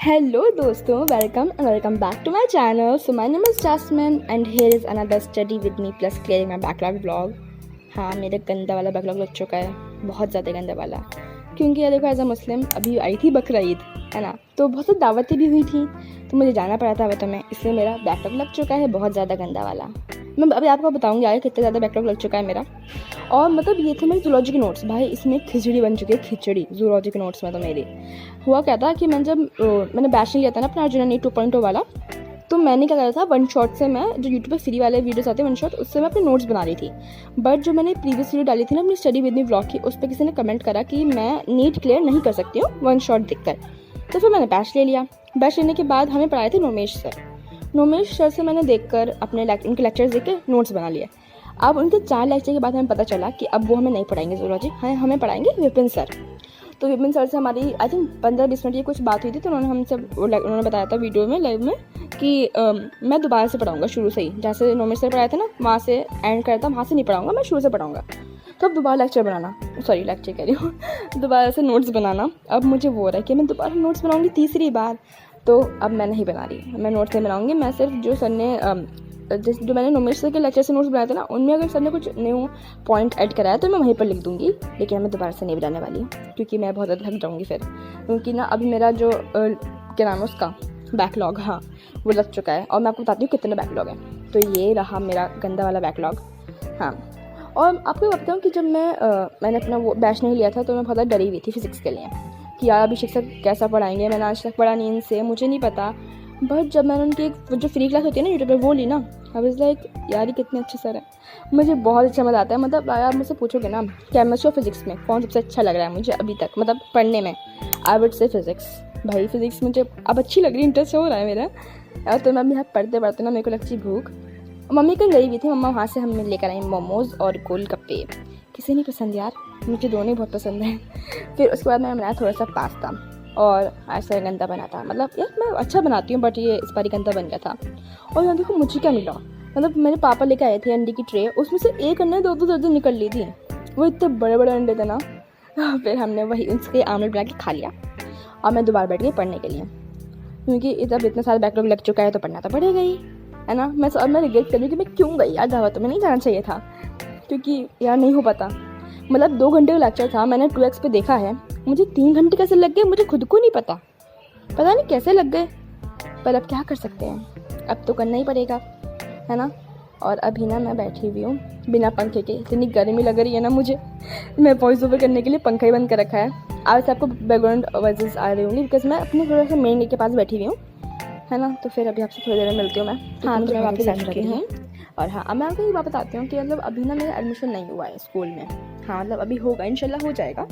Hello दोस्तों, welcome back to my channel. So my name is Jasmine and here is another study with me plus clearing my backlog vlog. हाँ, मेरा गंदा वाला backlog लग चुका है, बहुत ज़्यादा गंदा वाला। क्योंकि ये देखो, एज अ मुस्लिम अभी आई थी बकरा ईद, है ना, तो बहुत सारी दावतें भी हुई थी, तो मुझे जाना पड़ा था तो मैं, इसलिए मेरा बैकलॉग लग चुका है बहुत ज़्यादा गंदा वाला। मैं अभी आपको बताऊंगी आगे कितना ज़्यादा बैकलॉग लग चुका है मेरा। और मतलब ये थे मेरे जूलॉजी के नोट्स, भाई इसमें खिचड़ी बन चुकी है, खिचड़ी जूलॉजी के नोट्स में। तो मेरी हुआ क्या था कि मैंने बैच नहीं लिया था ना अपना अर्जुन 2.0 वाला, तो मैंने क्या करा था, वन शॉट से मैं जो यूट्यूब पे फ्री वाले वीडियोस आते हैं वन शॉट, उससे मैं अपने नोट्स बना रही थी। बट जो मैंने प्रीवियस वीडियो डाली थी ना अपनी स्टडी विद मी व्लॉग की, उस पर किसी ने कमेंट करा कि मैं नीट क्लियर नहीं कर सकती हूँ वन शॉट देखकर। तो फिर मैंने बैच ले लिया। बैच लेने के बाद हमें पढ़ाए थे नोमेश सर से मैंने देखकर अपने उनके लेक्चर्स देख के नोट्स बना लिए। अब उनके 4 लेक्चर के बाद हमें पता चला कि अब वो हमें नहीं पढ़ाएंगे जूलॉजी, हमें पढ़ाएंगे विपिन सर। तो विपिन सर से हमारी आई थिंक 15-20 मिनट की कुछ बात हुई थी, तो उन्होंने बताया था वीडियो में लाइव में कि मैं दोबारा से पढ़ाऊंगा शुरू से ही, जैसे नोमेश सर पढ़ाया था ना वहाँ से एंड करता, वहाँ से नहीं पढ़ाऊंगा, मैं शुरू से पढ़ाऊंगा। तो अब दोबारा लेक्चर कह रही हूँ दोबारा से नोट्स बनाना। अब मुझे वो रहा है कि मैं दोबारा नोट्स बनाऊँगी तीसरी बार, तो अब मैं नहीं बना रही, मैं नोट्स नहीं बनाऊँगी। मैं सिर्फ जो सर ने जो मैंने नोमेश सर के लेक्चर से नोट्स बनाए थे ना, उनमें अगर सर ने कुछ न्यू पॉइंट ऐड कराया तो मैं वहीं पर लिख दूँगी, लेकिन मैं दोबारा से नहीं बनाने वाली, क्योंकि मैं बहुत ज़्यादा थक जाऊँगी फिर। क्योंकि ना अभी मेरा जो क्या नाम है उसका बैकलॉग, हाँ वो लग चुका है। और मैं आपको बताती हूँ कितना बैकलॉग है। तो ये रहा मेरा गंदा वाला बैकलॉग। हाँ, और आपको बताऊँ कि जब मैंने अपना वो बैच नहीं लिया था तो मैं बहुत डरी हुई थी फिज़िक्स के लिए कि यार अभी शिक्षक कैसा पढ़ाएंगे, मैंने आज तक पढ़ा नहीं इनसे, मुझे नहीं पता। बट जब मैंने उनकी जो फ्री क्लास होती है ना यूट्यूब पर वो ली ना, आई वाज लाइक यार ये कितने अच्छे सर है, मुझे बहुत अच्छा मज़ा आता है। मतलब आप मुझसे पूछोगे ना केमिस्ट्री और फिज़िक्स में कौन सबसे अच्छा लग रहा है मुझे अभी तक, मतलब पढ़ने में, आई वुड से फिज़िक्स। भाई फिज़िक्स मुझे अब अच्छी लग रही है, इंटरेस्ट हो रहा है मेरा। तो मैं अभी यहाँ पढ़ते ना मेरे को लगती भूख, मम्मी कहीं गई हुई थी, मम्मा वहाँ से हम लेकर आई मोमोज़ और गोलगप्पे। किसी नहीं पसंद यार, मुझे दोनों ही बहुत पसंद है। फिर उसके बाद मैंने बनाया थोड़ा सा पास्ता और ऐसा गंदा बना था, मतलब यार मैं अच्छा बनाती हूँ बट ये इस बार गंदा बन गया था। और यहाँ देखो मुझे क्या मिला, मतलब मेरे पापा लेके आए थे अंडे की ट्रे, उसमें से एक अंडे 2-2 दर्जन निकल ली थी, वो इतने बड़े बड़े अंडे थे ना। फिर हमने वही उसके आमलेट बना के खा लिया और मैं दोबारा बैठ गई पढ़ने के लिए, क्योंकि जब इतना सारा बैकलॉग लग चुका है तो पढ़ना तो पड़ेगा ही, है ना। मैं रिग्रेट कर रही हूँ कि मैं क्यों गई यार दावत में, नहीं जाना चाहिए था, क्योंकि यार नहीं हो पाता। मतलब 2 घंटे का लेक्चर था, मैंने 2x पे देखा है, मुझे 3 घंटे कैसे लग गए मुझे खुद को नहीं पता नहीं कैसे लग गए। पर अब क्या कर सकते हैं, अब तो करना ही पड़ेगा, है ना। और अभी ना मैं बैठी हुई हूँ बिना पंखे के, इतनी गर्मी लग रही है ना मुझे, मैं वॉइस ओवर करने के लिए पंखा ही बंद कर रखा है। आज से आपको बैकग्राउंड आवाज़ आ रही होंगी बिकॉज मैं अपने थोड़ा सा मेन गेट के पास बैठी हुई हूँ, है ना। तो फिर अभी आपसे थोड़ी देर में मिलती हूँ मैं। हाँ, तो मैं वापस आ चुकी हूँ। और हाँ, अब मैं आपको ये बात बताती हूँ कि मतलब अभी ना मेरा एडमिशन नहीं हुआ है स्कूल में। हाँ, मतलब अभी होगा, इंशाल्लाह हो जाएगा।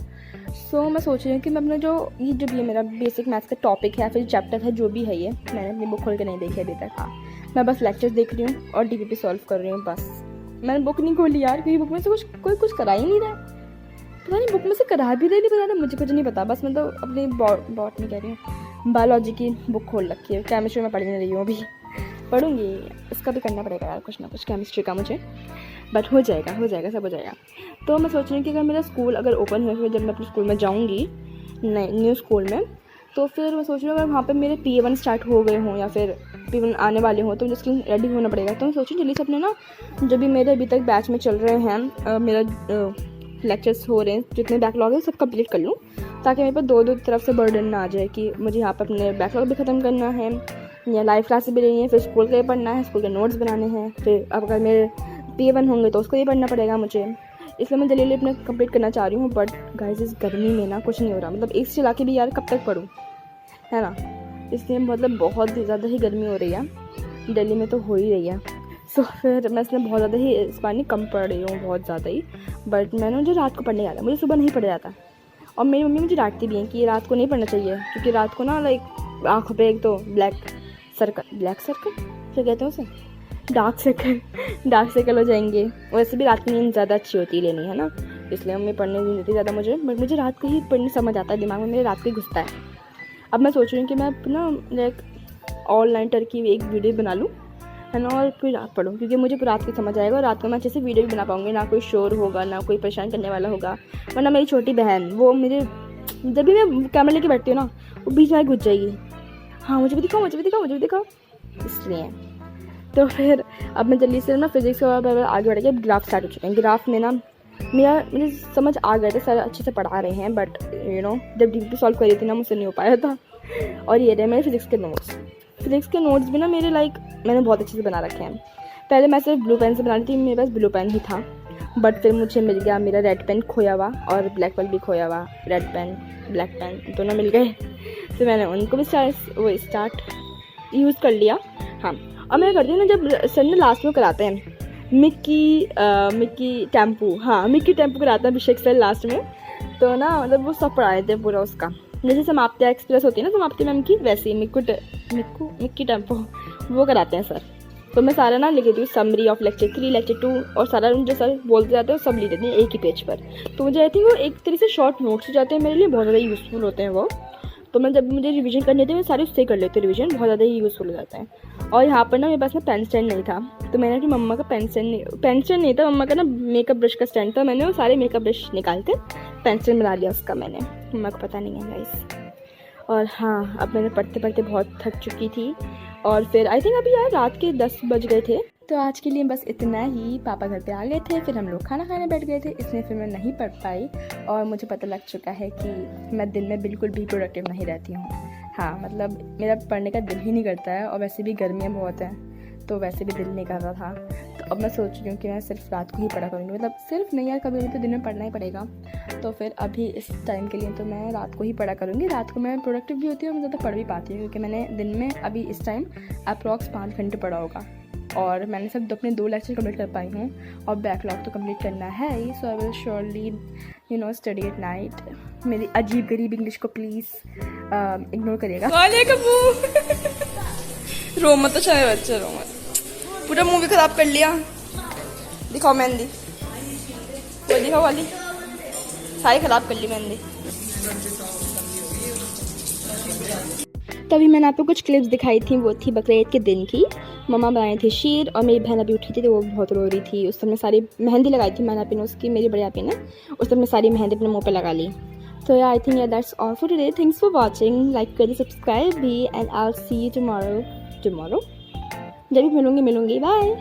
सो मैं सोच रही हूँ कि मैं अपना जो ये मेरा बेसिक मैथ्स का टॉपिक है, फिर चैप्टर है जो भी है, ये मैंने अपनी बुक खोल के नहीं देखी अभी तक। हाँ, मैं बस लेक्चर्स देख रही हूँ और DPP सॉल्व कर रही हूँ बस। मैंने बुक नहीं खोली यार, क्योंकि बुक में से कुछ करा ही नहीं रहा है, पता नहीं बुक में से करा भी नहीं पता, मुझे कुछ नहीं पता। बस मैं तो अपनी बॉटनी कह रही हूँ, बायोलॉजी की बुक खोल रखी है, केमिस्ट्री में पढ़ नहीं रही हूँ अभी, पढ़ूंगी, इसका भी करना पड़ेगा यार कुछ ना कुछ केमिस्ट्री का मुझे, बट हो जाएगा सब हो जाएगा। तो मैं सोच रही हूँ कि अगर मेरा स्कूल अगर ओपन हो, फिर जब मैं अपने स्कूल में जाऊँगी न्यू स्कूल में, तो फिर मैं सोच रही हूँ अगर वहाँ पे मेरे PA1 स्टार्ट हो गए हों या फिर PA1 आने वाले हों, तो मुझे उसके लिए रेडी होना पड़ेगा। तो मैं सोच रही हूँ जल्दी से अपने ना जो भी मेरे अभी तक बैच में चल रहे हैं, मेरा लेक्चर्स हो रहे हैं, जितने बैकलॉग है सब कंप्लीट कर लूँ, ताकि मेरे पास दो तरफ से बर्डन ना आ जाए कि मुझे यहाँ पर अपने बैकलॉग भी ख़त्म करना है या लाइव क्लासेस भी लेनी है, फिर स्कूल के पढ़ना है, स्कूल के नोट्स बनाने हैं, फिर अब अगर मेरे PA1 होंगे तो उसको भी पढ़ना पड़ेगा मुझे, इसलिए मैं जल्दी अपने कंप्लीट करना चाह रही हूँ। बट गाइस इस गर्मी में ना कुछ नहीं हो रहा, मतलब AC चला के भी यार कब तक पढूं, है ना। इसलिए मतलब बहुत ज़्यादा ही गर्मी हो रही है, दिल्ली में तो हो ही रही है। सो फिर मैं इसलिए बहुत ज़्यादा ही इस बार नहीं कम पढ़ रही हूँ, बहुत ज़्यादा ही। बट मैंने मुझे रात को पढ़ने जाता, मुझे सुबह नहीं पढ़ा जाता, और मेरी मम्मी मुझे डांटती भी हैं कि रात को नहीं पढ़ना चाहिए, क्योंकि रात को ना लाइक आँखों पे एक तो ब्लैक सर्कल क्या कहते हैं उसे, डार्क सर्कल हो जाएंगे। वैसे भी रात की नींद ज़्यादा अच्छी होती है लेनी, है ना, इसलिए मम्मी पढ़ने नहीं देती ज़्यादा मुझे। बट मुझे रात को ही पढ़ने समझ आता है, दिमाग में मेरे रात को ही घुसता है। अब मैं सोच रही हूँ कि मैं अपना लाइक ऑल नाइटर की एक वीडियो बना लूँ, है ना, और फिर रात पढ़ूँ, क्योंकि मुझे रात को समझ आएगा और रात को मैं अच्छे से वीडियो भी बना पाऊँगी, ना कोई शोर होगा, ना कोई परेशान करने वाला होगा। वरना मेरी छोटी बहन वो मेरे जब भी मैं कैमरा लेके बैठती हूँ ना, वो बीच में घुस जाएगी, हाँ मुझे भी दिखाओ, मुझे भी दिखाओ, मुझे भी दिखाओ, इसलिए। तो फिर अब मैं जल्दी से ना फिजिक्स का आगे बढ़ गया। ग्राफ स्टार्ट हो चुके हैं। ग्राफ में ना मुझे समझ आ गए थे, सर अच्छे से पढ़ा रहे हैं, बट जब डीपी सॉल्व करी थी ना मुझसे नहीं हो पाया था। और ये रहे मेरे फिजिक्स के नोट्स। फिजिक्स के नोट्स भी ना मेरे मैंने बहुत अच्छे से बना रखे हैं। पहले मैं सिर्फ ब्लू पेन से बना रही थी, मेरे पास ब्लू पेन ही था, बट फिर मुझे मिल गया मेरा रेड पेन खोया हुआ और ब्लैक पेन भी खोया हुआ। रेड पेन ब्लैक पेन दोनों मिल गए, तो मैंने उनको भी स्टार्ट यूज़ कर लिया। हाँ, और मैं करती हूँ ना, जब सर ने लास्ट में कराते हैं मिक्की टेम्पू, हाँ मिक्की टेम्पू कराता है अभिषेक सर लास्ट में, तो ना मतलब वो सब पढ़ा देते हैं पूरा उसका। जैसे समाप्ति एक्सप्रेस होती है ना समाप्ति मैम की, वैसे ही मिक्की टेम्पू वो कराते हैं सर। तो मैं सारा ना लिख देती हूँ, समरी ऑफ लेक्चर 3 लेक्चर 2, और सारा जो सर बोलते जाते हैं सब लिख देते हैं एक ही पेज पर। तो मुझे आई थिंक वो एक तरह से शॉर्ट नोट्स हो जाते हैं, मेरे लिए बहुत ज़्यादा यूज़फुल होते हैं वो। तो मैं जब मुझे रिवीजन करनी थी मैं सारे उससे कर लेती हूँ रिवीजन, बहुत ज़्यादा ही यूज़फुल हो जाता है। और यहाँ पर ना मेरे पास में पेन स्टैंड नहीं था, तो मैंने अपनी मम्मा का पेन स्टैंड नहीं था, मम्मा का ना मेकअप ब्रश का स्टैंड था, मैंने वो सारे मेकअप ब्रश निकाल कर पेन स्टैंड बना लिया उसका मैंने। मम्मा को पता नहीं है गाइस। और हाँ, अब मैंने पढ़ते पढ़ते बहुत थक चुकी थी, और फिर आई थिंक अभी यार रात के 10 बज गए थे। तो आज के लिए बस इतना ही। पापा घर पे आ गए थे, फिर हम लोग खाना खाने बैठ गए थे, इसलिए फिर मैं नहीं पढ़ पाई। और मुझे पता लग चुका है कि मैं दिन में बिल्कुल भी प्रोडक्टिव नहीं रहती हूँ। हाँ मतलब मेरा पढ़ने का दिल ही नहीं करता है, और वैसे भी गर्मियाँ बहुत हैं, तो वैसे भी दिल नहीं कर रहा था। तो अब मैं सोच रही हूँ कि मैं सिर्फ रात को ही पढ़ा करूँगी, मतलब सिर्फ नहीं यार, कभी तो दिन में पढ़ना ही पड़ेगा। तो फिर अभी इस टाइम के लिए तो मैं रात को ही पढ़ा करूँगी। रात को मैं प्रोडक्टिव भी होती हूँ, मैं ज़्यादा पढ़ भी पाती हूँ, क्योंकि मैंने दिन में अभी इस टाइम अप्रॉक्स 5 घंटे पढ़ा होगा, और मैंने सब अपने 2 लेक्चर कंप्लीट कर पाई हूँ, और बैकलॉग तो कंप्लीट करना है ही। So I will surely study at night. मेरी अजीब गरीब इंग्लिश को प्लीज़ इग्नोर करिएगा। रो मत तो चाहे बच्चे, रो मत, पूरा मूवी खराब कर लिया। दिखाओ मेहंदी, वो दिखाओ वाली, सारी खराब कर ली मेहंदी। तभी मैंने आपको कुछ क्लिप्स दिखाई थी, वो थी बकरीद के दिन की। मम्मा बनाई थी शीर, और मेरी बहन अभी उठी थी तो वो बहुत रो रही थी। उस समय सारी मेहंदी लगाई थी मैंने अपनी, उसकी मेरी बड़ी आपी ने, उस समय सारी मेहंदी अपने मुँह पे लगा ली। तो I think that's all for today. Thanks for watching, like करिए, सब्सक्राइब भी, and I will see you tomorrow. जब भी मिलूंगी, बाय।